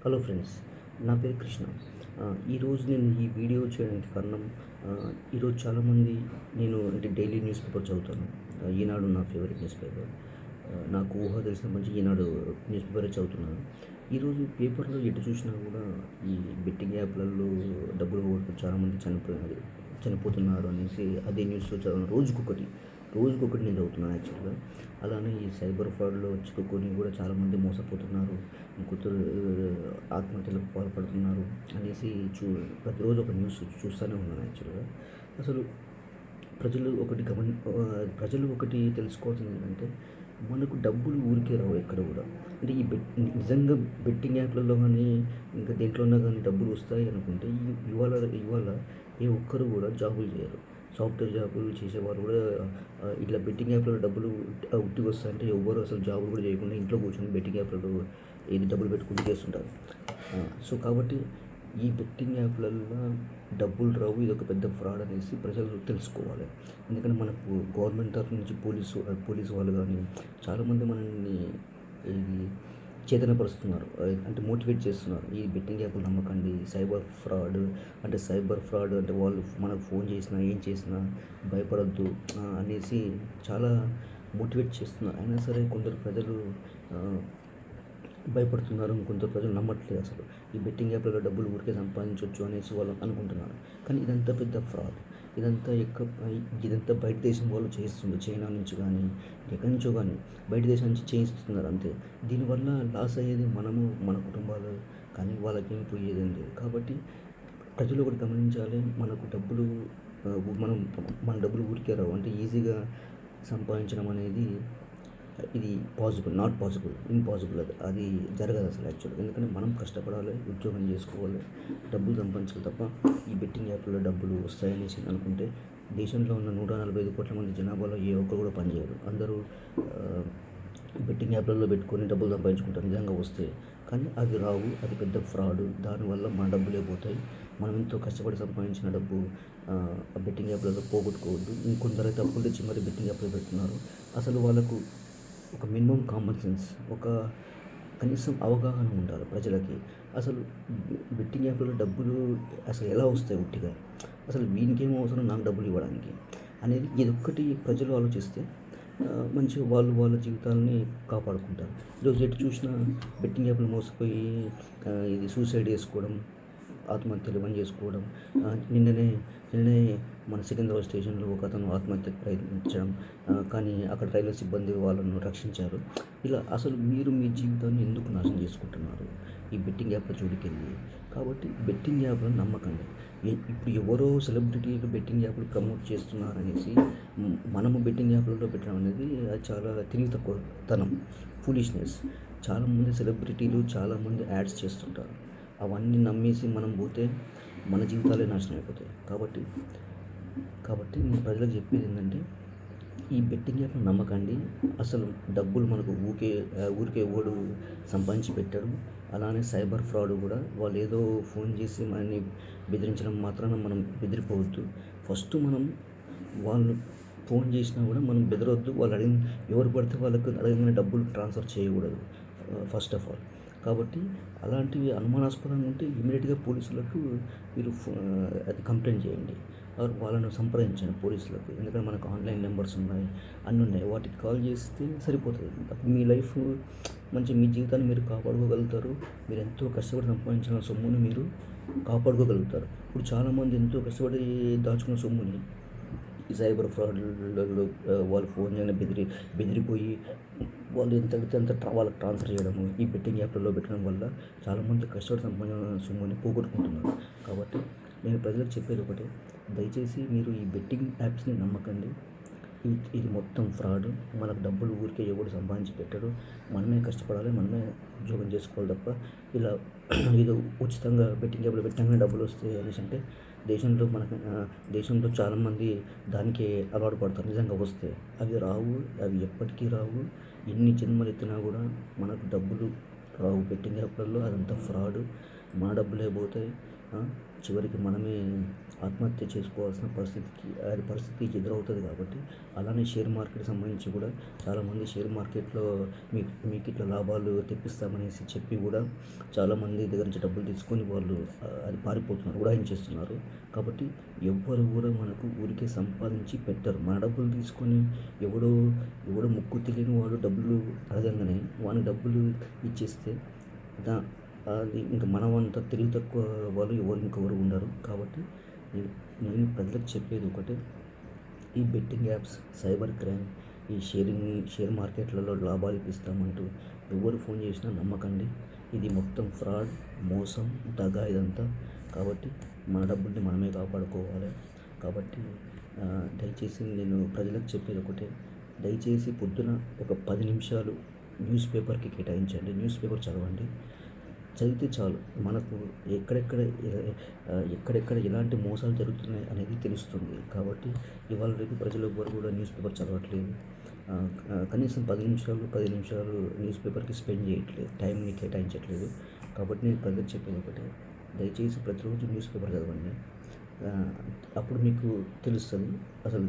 Hello friends, నా పేరు కృష్ణ. ఈరోజు నేను ఈ వీడియో చేయడానికి కారణం, ఈరోజు చాలామంది అంటే డైలీ న్యూస్ పేపర్ చదువుతాను. ఈనాడు నా ఫేవరెట్ న్యూస్ పేపర్. నాకు ఊహ తెలిసినప్పటి నుంచి ఈనాడు న్యూస్ పేపరే చదువుతున్నాను. ఈరోజు పేపర్లో ఎటు చూసినా కూడా ఈ బెట్టింగ్ యాప్లలో డబ్బులు పోగొట్టుకొని చాలామంది చనిపోతున్నారు అనేసి అదే న్యూస్లో చదివాను. రోజుకొకటి నేను చదువుతున్నాను యాక్చువల్గా. అలానే ఈ సైబర్ ఫ్రాడ్లో చిక్కుకొని కూడా చాలామంది మోసపోతున్నారు, ఇంకొందరు ఆత్మహత్యలకు పాల్పడుతున్నారు అనేసి ప్రతిరోజు ఒక న్యూస్ చూస్తూనే ఉన్నాను యాక్చువల్గా. అసలు ప్రజలు ఒకటి తెలుసుకోవాల్సింది ఏంటంటే, మనకు డబ్బులు ఊరికే రావు ఎక్కడ కూడా. అంటే ఈ నిజంగా బెట్టింగ్ యాప్లలో కానీ ఇంకా దేంట్లోనే కానీ డబ్బులు వస్తాయి అనుకుంటే ఇవాళ ఏ ఒక్కరు కూడా జాబులు చేయరు. సాఫ్ట్వేర్ జాబులు చేసేవారు కూడా ఇట్లా బెట్టింగ్ యాప్లలో డబ్బులు ఉట్టిగా వస్తాయంటే ఎవ్వరు అసలు జాబులు కూడా చేయకుండా ఇంట్లో కూర్చొని బెట్టింగ్ యాప్లలో డబ్బులు పెట్టుకుంటూ చేస్తుంటారు. సో కాబట్టి ఈ బెట్టింగ్ యాప్లల్లో డబ్బులు రావు, ఇది ఒక పెద్ద ఫ్రాడ్ అనేసి ప్రజలు తెలుసుకోవాలి. ఎందుకంటే మనకు గవర్నమెంట్ తరఫు నుంచి పోలీసు వాళ్ళు కానీ చాలామంది మనల్ని ఇది చైతన్యపరుస్తున్నారు, అంటే మోటివేట్ చేస్తున్నారు. ఈ బెట్టింగ్ యాప్లు నమ్మకండి, సైబర్ ఫ్రాడ్ అంటే వాళ్ళు మనకు ఫోన్ చేసినా ఏం చేసినా భయపడొద్దు అనేసి చాలా మోటివేట్ చేస్తున్నారు. అయినా సరే కొందరు ప్రజలు భయపడుతున్నారు, ఇంకొందరు ప్రజలు నమ్మట్లేదు. అసలు ఈ బెట్టింగ్ యాప్లలో డబ్బులు ఊరికే సంపాదించవచ్చు అనేసి వాళ్ళు అనుకుంటున్నారు. కానీ ఇదంతా పెద్ద ఫ్రాడ్. ఇదంతా బయట దేశం వాళ్ళు చేస్తుంది. చైనా నుంచి కానీ ఎక్కడి నుంచో కానీ బయట దేశం నుంచి చేయిస్తున్నారు అంతే. దీనివల్ల లాస్ అయ్యేది మనము, మన కుటుంబాలు, కానీ వాళ్ళకేం పోయేది లేదు. కాబట్టి ప్రజలు ఒకటి గమనించాలి, మన డబ్బులు ఊరికే రావు. అంటే ఈజీగా సంపాదించడం అనేది ఇది ఇంపాసిబుల్. అది జరగదు అసలు యాక్చువల్గా. ఎందుకంటే మనం కష్టపడాలి, ఉద్యోగం చేసుకోవాలి, డబ్బులు సంపాదించాలి తప్ప ఈ బెట్టింగ్ యాప్లలో డబ్బులు వస్తాయనేసి అనుకుంటే దేశంలో ఉన్న 145 కోట్ల మంది జనాభాలో ఏ ఒక్కరు కూడా పనిచేయరు. అందరూ బెట్టింగ్ యాప్లలో పెట్టుకొని డబ్బులు సంపాదించుకుంటారు నిజంగా వస్తే. కానీ అది రావు, అది పెద్ద ఫ్రాడ్. దానివల్ల మన డబ్బులే పోతాయి. మనం ఎంతో కష్టపడి సంపాదించిన డబ్బు బెట్టింగ్ యాప్లలో పోగొట్టుకోవద్దు. ఇంకొందరు అయితే అప్పులు తెచ్చి మరి బెట్టింగ్ యాప్లో పెడుతున్నారు. అసలు వాళ్ళకు ఒక మినిమం కామన్ సెన్స్, ఒక కనీసం అవగాహన ఉండాలి ప్రజలకి. అసలు బెట్టింగ్ యాప్లలో డబ్బులు అసలు ఎలా వస్తాయి ఉట్టిగా, అసలు వీనికేమో అవసరం నాకు డబ్బులు ఇవ్వడానికి అనేది ఇదొక్కటి ప్రజలు ఆలోచిస్తే మంచిగా వాళ్ళ జీవితాలని కాపాడుకుంటారు. ఈరోజు ఎటు చూసినా బెట్టింగ్ యాప్లు మోసపోయి ఇది సూసైడ్ చేసుకోవడం, ఆత్మహత్యలు ఇవన్నీ చేసుకోవడం. నిన్ననే మన సికింద్రాబాద్ స్టేషన్లో ఒక అతను ఆత్మహత్యకు ప్రయత్నించడం, కానీ అక్కడ రైల్వే సిబ్బంది వాళ్ళను రక్షించారు. ఇలా అసలు మీరు మీ జీవితాన్ని ఎందుకు నాశనం చేసుకుంటున్నారు ఈ బెట్టింగ్ యాప్ల జోలికెళ్ళి? కాబట్టి బెట్టింగ్ యాప్లను నమ్మకండి. ఇప్పుడు ఎవరో సెలబ్రిటీలు బెట్టింగ్ యాప్లు ప్రమోట్ చేస్తున్నారనేసి మనము బెట్టింగ్ యాప్లలో పెట్టడం అనేది అది చాలా తెలివి తక్కువతనం, ఫూలిష్నెస్. చాలామంది సెలబ్రిటీలు చాలామంది యాడ్స్ చేస్తుంటారు. అవన్నీ నమ్మేసి మనం పోతే మన జీవితాలే నాశనం అయిపోతాయి. కాబట్టి నేను ప్రజలకు చెప్పేది ఏంటంటే, ఈ బెట్టింగ్ యాప్ను నమ్మకండి. అసలు డబ్బులు మనకు ఊరికే ఎవడు సంపాదించి పెట్టాడు. అలానే సైబర్ ఫ్రాడ్ కూడా వాళ్ళు ఏదో ఫోన్ చేసి మనల్ని బెదిరించడం మాత్రాన మనం బెదిరిపోవద్దు. ఫస్ట్ వాళ్ళు ఫోన్ చేసినా కూడా మనం బెదరొద్దు. ఎవరు పడితే వాళ్ళకు అడగగానే డబ్బులు ట్రాన్స్ఫర్ చేయకూడదు ఫస్ట్ ఆఫ్ ఆల్. కాబట్టి అలాంటివి అనుమానాస్పదంగా ఉంటే ఇమీడియట్గా పోలీసులకు మీరు అది కంప్లైంట్ చేయండి, వాళ్ళను సంప్రదించండి పోలీసులకు. ఎందుకంటే మనకు ఆన్లైన్ నెంబర్స్ ఉన్నాయి, అన్నీ ఉన్నాయి, వాటికి కాల్ చేస్తే సరిపోతుంది. మీ లైఫ్ మీ జీవితాన్ని మీరు కాపాడుకోగలుగుతారు. మీరు ఎంతో కష్టపడి సంపాదించిన సొమ్ముని మీరు కాపాడుకోగలుగుతారు. ఇప్పుడు చాలామంది ఎంతో కష్టపడి దాచుకున్న సొమ్ముని ఈ సైబర్ ఫ్రాడ్లలో వాళ్ళు ఫోన్ చేయగానే బెదిరిపోయి వాళ్ళు ఎంత అడిగితే అంత వాళ్ళకి ట్రాన్స్ఫర్ చేయడము, ఈ బెట్టింగ్ యాప్లలో పెట్టడం వల్ల చాలామంది కష్టపడి సంపాదించిన సొమ్ముని పోగొట్టుకుంటున్నారు. కాబట్టి నేను ప్రజలకు చెప్పేది ఒకటే, దయచేసి మీరు ఈ బెట్టింగ్ యాప్స్ని నమ్మకండి. ఇది మొత్తం ఫ్రాడ్. మనకు డబ్బులు ఊరికే ఎవరు సంపాదించి పెట్టరు. మనమే కష్టపడాలి, మనమే ఉద్యోగం చేసుకోవాలి తప్ప ఇలా ఏదో ఉచితంగా బెట్టింగ్ యాప్లో పెట్టగానే డబ్బులు వస్తాయి అనేసి అంటే దేశంలో చాలామంది దానికే అలవాటు పడతారు. నిజంగా వస్తే అవి రావు, అవి ఎప్పటికీ రావు. ఎన్ని జన్మలు ఎత్తినా కూడా మనకు డబ్బులు రావు బెట్టింగ్ యాప్లలో. అదంతా ఫ్రాడ్. మన డబ్బులే పోతాయి. ఆ, చివరికి మనమే ఆత్మహత్య చేసుకోవాల్సిన పరిస్థితి ఎదురవుతుంది. కాబట్టి అలానే షేర్ మార్కెట్ సంబంధించి కూడా చాలామంది షేర్ మార్కెట్లో మీకు ఇట్లా లాభాలు తెప్పిస్తామనేసి చెప్పి కూడా చాలామంది దగ్గర నుంచి డబ్బులు తీసుకొని వాళ్ళు అది పారిపోతున్నారు, ఉడాయించేస్తున్నారు. కాబట్టి ఎవ్వరు కూడా మనకు ఊరికే సంపాదించి పెట్టరు. మన డబ్బులు తీసుకొని ఎవడో ఎవడో ముక్కు తెలియని వాడు డబ్బులు అడగంగానే వాని డబ్బులు ఇచ్చేస్తే దా అది ఇంకా మనమంతా తెలివి తక్కువ వాళ్ళు ఇంకెవరు ఉండరు. కాబట్టి నేను ప్రజలకు చెప్పేది ఒకటే, ఈ బెట్టింగ్ యాప్స్, సైబర్ క్రైమ్, ఈ షేర్ మార్కెట్లలో లాభాలు ఇప్పిస్తామంటూ ఎవరు ఫోన్ చేసినా నమ్మకండి. ఇది మొత్తం ఫ్రాడ్, మోసం, దగా ఇదంతా. కాబట్టి మన డబ్బుల్ని మనమే కాపాడుకోవాలి. కాబట్టి దయచేసి నేను ప్రజలకు చెప్పేది ఒకటే, దయచేసి పొద్దున ఒక 10 నిమిషాలు న్యూస్ పేపర్కి కేటాయించండి. న్యూస్ పేపర్ చదవండి. చదివితే చాలు మనకు ఎక్కడెక్కడ ఎలాంటి మోసాలు జరుగుతున్నాయి అనేది తెలుస్తుంది. కాబట్టి ఇవాళ రేపు ప్రజలు ఎవ్వరు కూడా న్యూస్ పేపర్ చదవట్లేదు. కనీసం 10 నిమిషాలు న్యూస్ పేపర్కి స్పెండ్ చేయట్లేదు, టైంని కేటాయించట్లేదు. కాబట్టి నేను ప్రజలకు చెప్పేది ఒకటే, దయచేసి ప్రతిరోజు న్యూస్ పేపర్ చదవండి. అప్పుడు మీకు తెలుస్తుంది అసలు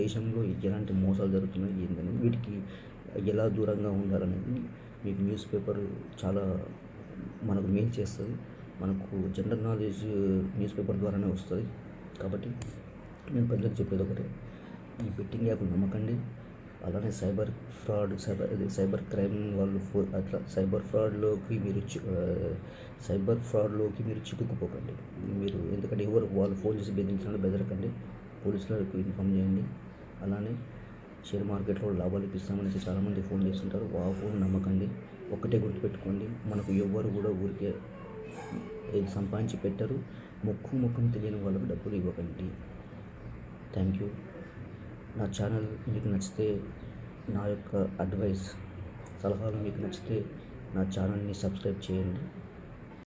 దేశంలో ఎలాంటి మోసాలు జరుగుతున్నాయి ఏంటనేది, వీటికి ఎలా దూరంగా ఉండాలనేది. మీకు న్యూస్ పేపర్ చాలా మనకు మెయిల్ చేస్తుంది. మనకు జనరల్ నాలెడ్జ్ న్యూస్ పేపర్ ద్వారానే వస్తుంది. కాబట్టి నేను ప్రజలకు చెప్పేది ఒకటే, ఈ బెట్టింగ్ యాప్ నమ్మకండి. అలానే సైబర్ క్రైమ్ వాళ్ళు అట్లా సైబర్ ఫ్రాడ్లోకి మీరు చిక్కుకుపోకండి. ఎందుకంటే వాళ్ళు ఫోన్ చేసి బెదరకండి. పోలీసులకు ఇన్ఫామ్ చేయండి. అలానే షేర్ మార్కెట్లో లాభాలు ఇప్పిస్తామనేసి చాలామంది ఫోన్ చేస్తుంటారు. ఆ ఫోన్ నమ్మకండి. ఒక్కటే గుర్తుపెట్టుకోండి, మనకు ఎవ్వరు కూడా ఊరికే ఏది సంపాదించి పెట్టరు. ముఖం తెలియని వాళ్ళకు డబ్బులు ఇవ్వకండి. Thank you. నా ఛానల్ మీకు నచ్చితే, నా యొక్క సలహాలు మీకు నచ్చితే నా ఛానల్ని సబ్స్క్రైబ్ చేయండి.